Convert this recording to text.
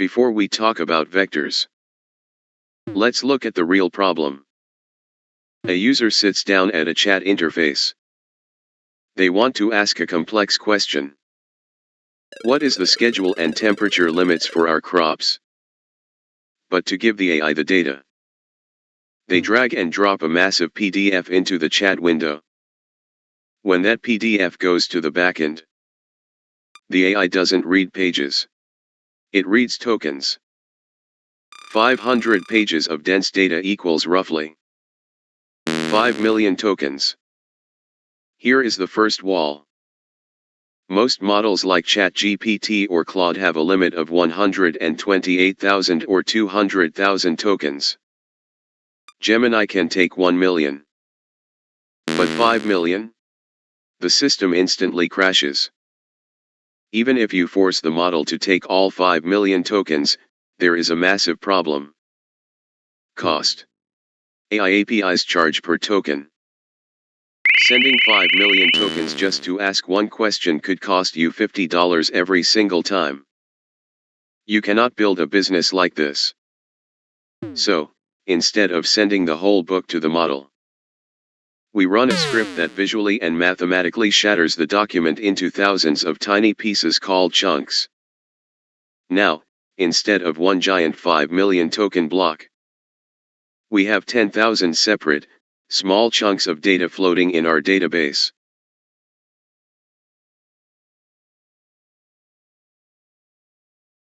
Before we talk about vectors, let's look at the real problem. A user sits down at a chat interface. They want to ask a complex question. What is the schedule and temperature limits for our crops? But to give the AI the data, they drag and drop a massive PDF into the chat window. When that PDF goes to the backend, the AI doesn't read pages. It reads tokens. 500 pages of dense data equals roughly 5 million tokens. Here is the first wall. Most models like ChatGPT or Claude have a limit of 128,000 or 200,000 tokens. Gemini can take 1 million. But 5 million? The system instantly crashes. Even if you force the model to take all 5 million tokens, there is a massive problem. Cost. AI APIs charge per token. Sending 5 million tokens just to ask one question could cost you $50 every single time. You cannot build a business like this. So, instead of sending the whole book to the model, we run a script that visually and mathematically shatters the document into thousands of tiny pieces called chunks. Now, instead of one giant 5 million token block, we have 10,000 separate, small chunks of data floating in our database.